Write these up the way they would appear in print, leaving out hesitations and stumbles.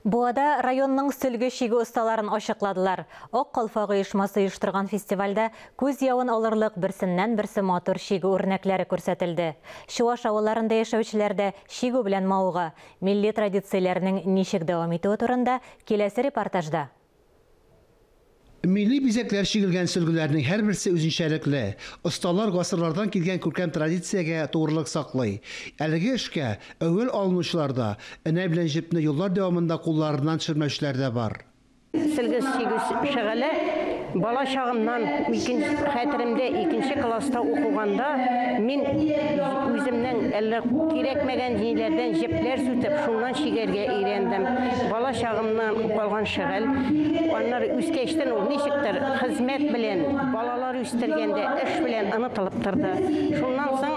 Буада районның сөлгі шигі ұсталарын ашықладылар. Оқ қалфағы ұйышмасы ұйыштырған фестивальда көз яуын алырлық бірсіннен-бірсі матур шигі өрнәклері көрсетілді. Шуаш ауыларында яшәүчеләрдә шигі белән мауға, милли традицияләрнең ничек дәвам итүе турында келесі репортажда. Milli bizekler şigilgen sülgülerinin her birisi üzünçelikli. Ustalar gasırlardan kilgen kürkem tradisiyaya doğruluk saklay. Elge işke, övül alınışlarda, ene bilen jipni yollar devamında kullarından çırmeşlerde var. Сілгі шағылы бала шағымнан хәтірімде 2-ші класста оқуғанда мен өзімнің әлі керекмеген жеңілерден жеплер сүтіп, шуннан шигерге үйрендім. Бала шағымнан қалған шағыл, онлар өскештен ол нешіктір қызмет білен, балалар өстіргенде іш білен ұнытылып тұрды. Шуннан соң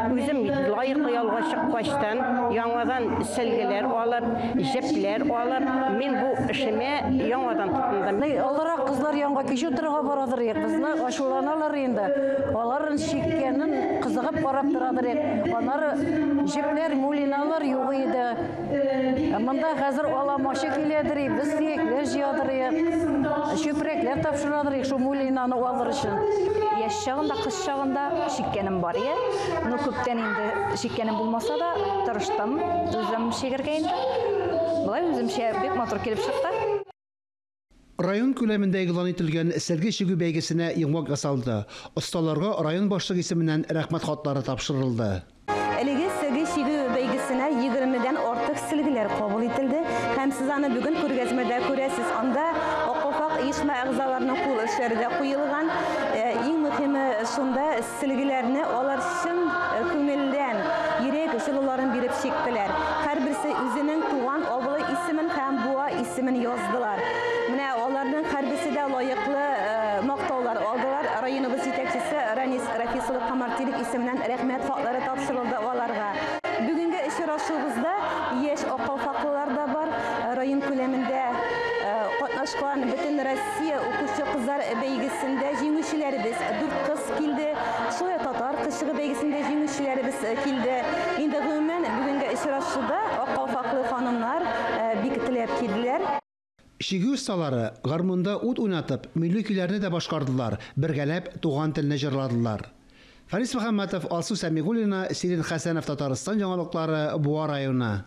өзім лайықлы ялға шықпаштан яңадан сілгілер алып, жеплер алып, мен бұл ішіме яңадан тұтындым. Олар қызлар яңға кеше тұрға барадыр ек, бізді ашуланалар енді. Оларын шеккенін қызығып барап тұрадыр ек. Олар жеплер, мулиналар жоқ еді. Мұнда қазір аламашы келедір ек, біз еклер жиядыр ек. Шөпіреклер тапшырадыр ек, шу мулинаны алыр үшін. Яш шағында, қыз шағында шеккенім бар ек. Ну көптен енді шеккенім болмаса да тұрыштым, өзім шегіргейін. Бұлай өзім бек матур келіп шықты. Район күләмендә игълан ителгән сәрге шигү бәйгесенә йомгак ясалды. Осталарга район башлыгы исеменнән рәхмәт хатлары тапшырылды. Әлеге сәрге шигү бәйгесенә 20дән артык сөлгеләр кабул ителде. Һәм сез аны бүген күргәзмәдә күрәсез. Анда Окофак оешма әгъзаларының кул эшләре дә куелган. Иң мөһиме шунда сөлгеләрне алар чын күңелдән, йөрәк җылыларын биреп чиктеләр. Һәрберсе үзенең туган авылы исемен һәм буа исемен яздылар. Менә аларның һәрберсе дә лаеклы мактаулар алдылар. Районыбыз җитәкчесе Ранис Рафисулы Камартилик исеменнән рәхмәт хатлары тапшырылды аларга. Бүгенге очрашуыбызда яшь Окофаклылар да бар. Район күләмендә катнашкан Бөтен Россия укучы кызлар бәйгесендә җиңүчеләребез 4 кыз килде. Шулай татар кышыгы бәйгесендә җиңүчеләребез килде. Инде гомумән бүгенге очрашуда Окофаклы ханымнар бик теләп килделәр. Шигү ustaları гармунда ут уйнатып, милли көйләрне дә башкардылар, бергәләп туган телне җырладылар. Фарис Мөхәммәтов, Алсу Сәмигуллина, Сирин Хәсәнов, Татарстан яңалыклары, Буа районы.